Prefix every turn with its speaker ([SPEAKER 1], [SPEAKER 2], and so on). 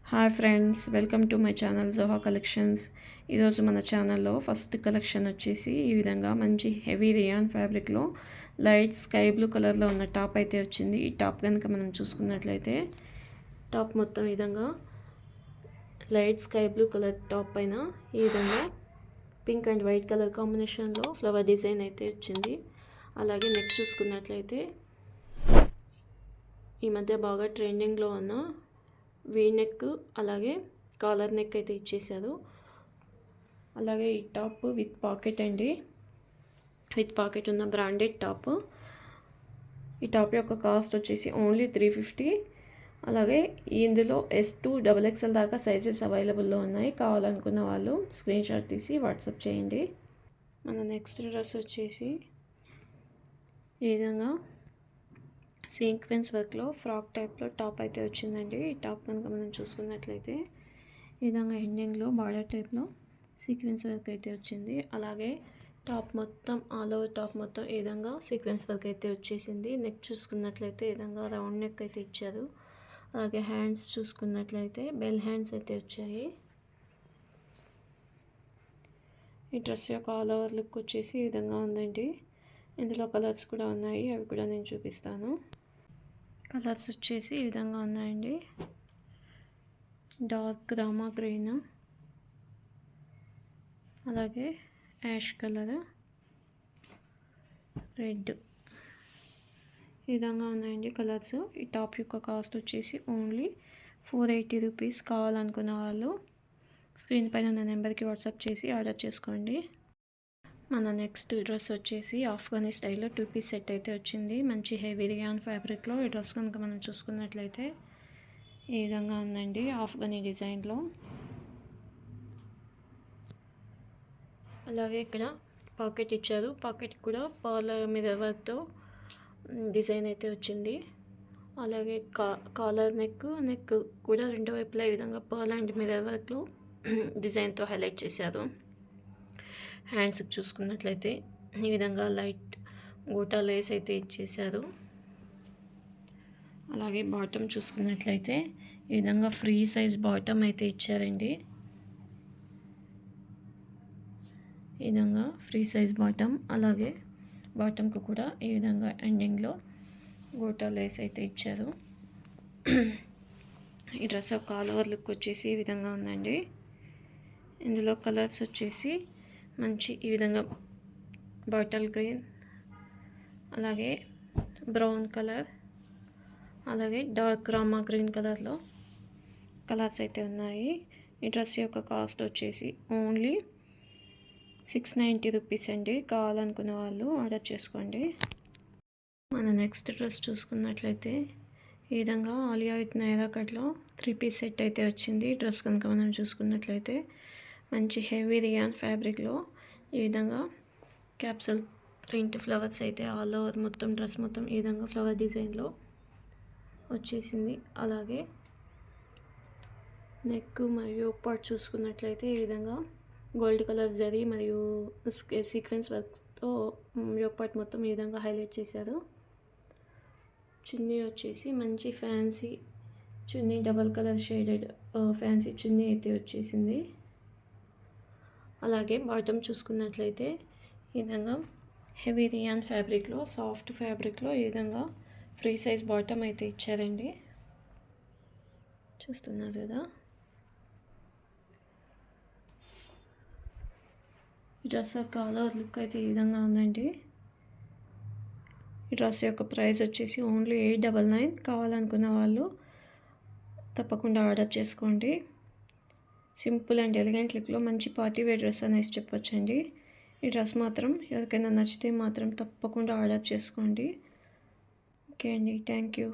[SPEAKER 1] Hi friends, welcome to my channel Joha collections. ఈరోజు మన ఛానల్లో ఫస్ట్ కలెక్షన్ వచ్చేసి ఈ విధంగా మంచి హెవీ రియాన్ ఫ్యాబ్రిక్లో లైట్ స్కై బ్లూ కలర్లో ఉన్న టాప్ అయితే వచ్చింది. ఈ టాప్ కనుక మనం చూసుకున్నట్లయితే టాప్ మొత్తం ఈ విధంగా light sky blue colour top పైన ఈ విధంగా పింక్ అండ్ వైట్ కలర్ కాంబినేషన్లో ఫ్లవర్ డిజైన్ అయితే వచ్చింది. అలాగే నెక్ చూసుకున్నట్లయితే ఈ మధ్య బాగా ట్రెండింగ్లో ఉన్న వీ నెక్ అలాగే కాలర్ నెక్ అయితే ఇచ్చేసారు. అలాగే ఈ టాప్ విత్ పాకెట్ అండి, విత్ పాకెట్ ఉన్న బ్రాండెడ్ టాప్. ఈ టాప్ యొక్క కాస్ట్ వచ్చేసి ఓన్లీ 350. అలాగే ఇందులో S2 XXL దాకా సైజెస్ అవైలబుల్లో ఉన్నాయి. కావాలనుకున్న వాళ్ళు స్క్రీన్ షాట్ తీసి వాట్సాప్ చేయండి. మన నెక్స్ట్ డ్రెస్ వచ్చేసి ఈ విధంగా సీక్వెన్స్ వర్క్లో ఫ్రాక్ టైప్లో టాప్ అయితే వచ్చిందండి. ఈ టాప్ కనుక మనం చూసుకున్నట్లయితే ఈ విధంగా ఎండింగ్లో బార్డర్ టైప్లో సీక్వెన్స్ వర్క్ అయితే వచ్చింది. అలాగే టాప్ మొత్తం ఆల్ ఓవర్ టాప్ మొత్తం ఈ విధంగా సీక్వెన్స్ వర్క్ అయితే వచ్చేసింది. నెక్ చూసుకున్నట్లయితే ఈ విధంగా రౌండ్ నెక్ అయితే ఇచ్చారు. అలాగే హ్యాండ్స్ చూసుకున్నట్లయితే బెల్ హ్యాండ్స్ అయితే వచ్చాయి. ఈ డ్రెస్ యొక్క ఆల్ ఓవర్ లుక్ వచ్చేసి ఈ విధంగా ఉందండి. ఇందులో కలర్స్ కూడా ఉన్నాయి, అవి కూడా నేను చూపిస్తాను. కలర్స్ వచ్చేసి ఈ విధంగా ఉన్నాయండి. డార్క్ రామా గ్రీన్, అలాగే యాష్ కలర్, రెడ్, ఈ విధంగా ఉన్నాయండి కలర్స్. ఈ టాప్ యొక్క కాస్ట్ వచ్చేసి ఓన్లీ 480 రూపీస్. కావాలనుకున్న వాళ్ళు స్క్రీన్ పైన ఉన్న నెంబర్కి వాట్సాప్ చేసి ఆర్డర్ చేసుకోండి. మన నెక్స్ట్ డ్రెస్ వచ్చేసి ఆఫ్ఘనీ స్టైల్లో 2 పీస్ సెట్ అయితే వచ్చింది. మంచి హెవీ రియాన్ ఫ్యాబ్రిక్లో ఈ డ్రెస్ కనుక మనం చూసుకున్నట్లయితే ఈ విధంగా ఉందండి. ఆఫ్ఘనీ డిజైన్లో, అలాగే ఇక్కడ పాకెట్ ఇచ్చారు. పాకెట్ కూడా పర్ల్ మిర్రర్ వర్క్తో డిజైన్ అయితే వచ్చింది. అలాగే కాలర్ నెక్ కూడా రెండు వైపులా ఈ విధంగా పర్ల్ అండ్ మిర్రర్ వర్క్లో డిజైన్తో హైలైట్ చేశారు. హ్యాండ్స్ చూసుకున్నట్లయితే ఈ విధంగా లైట్ గోటా లేస్ అయితే ఇచ్చేసారు. అలాగే బాటమ్ చూసుకున్నట్లయితే ఈ విధంగా ఫ్రీ సైజ్ బాటమ్ అయితే ఇచ్చారండి. ఈ విధంగా ఫ్రీ సైజ్ బాటమ్, అలాగే బాటమ్కు కూడా ఈ విధంగా ఎండింగ్లో గోటా లేస్ అయితే ఇచ్చారు. ఈ డ్రెస్ యొక్క ఆల్ ఓవర్ లుక్ వచ్చేసి ఈ విధంగా ఉందండి. ఇందులో కలర్స్ వచ్చేసి మంచి ఈ విధంగా బాటిల్ గ్రీన్, అలాగే బ్రౌన్ కలర్, అలాగే డార్క్ రామా గ్రీన్ కలర్లో కలర్స్ అయితే ఉన్నాయి. ఈ డ్రెస్ యొక్క కాస్ట్ వచ్చేసి ఓన్లీ 690 రూపీస్ అండి. కావాలనుకున్న వాళ్ళు ఆర్డర్ చేసుకోండి. మన నెక్స్ట్ డ్రెస్ చూసుకున్నట్లయితే ఈ విధంగా ఆలియా విత్ నైరా కట్లో 3 పీస్ సెట్ అయితే వచ్చింది. డ్రెస్ కనుక మనం చూసుకున్నట్లయితే మంచి హెవీ రియాన్ ఫ్యాబ్రిక్లో ఈ విధంగా క్యాప్సూల్ ప్రింట్ ఫ్లవర్స్ అయితే ఆల్ ఓవర్ మొత్తం డ్రెస్ మొత్తం ఈ విధంగా ఫ్లవర్ డిజైన్లో వచ్చేసింది. అలాగే నెక్ మరియు పార్ట్ చూసుకున్నట్లయితే ఈ విధంగా గోల్డ్ కలర్ జరీ మరియు సీక్వెన్స్ వర్క్తో యోక్ పార్ట్ మొత్తం ఈ విధంగా హైలైట్ చేశారు. చున్నీ వచ్చేసి మంచి ఫ్యాన్సీ చున్నీ, డబల్ కలర్ షేడెడ్ ఫ్యాన్సీ చున్నీ అయితే వచ్చేసింది. అలాగే బాటమ్ చూసుకున్నట్లయితే ఈ విధంగా హెవీ రియాన్ ఫ్యాబ్రిక్లో, సాఫ్ట్ ఫ్యాబ్రిక్లో ఈ విధంగా ఫ్రీ సైజ్ బాటమ్ అయితే ఇచ్చారండి. చూస్తున్నారు కదా. ఈ డ్రెస్ యొక్క కలర్ లుక్ అయితే ఈ విధంగా ఉందండి. ఈ డ్రెస్ యొక్క ప్రైస్ వచ్చేసి ఓన్లీ 899. కావాలనుకున్న వాళ్ళు తప్పకుండా ఆర్డర్ చేసుకోండి. సింపుల్ అండ్ ఎలిగెంట్ లుక్లో మంచి పార్టీ వేర్ డ్రెస్ అనేసి చెప్పొచ్చండి. ఈ డ్రెస్ మాత్రం ఎవరికైనా నచ్చితే మాత్రం తప్పకుండా ఆర్డర్ చేసుకోండి. ఓకే అండి, థ్యాంక్ యూ.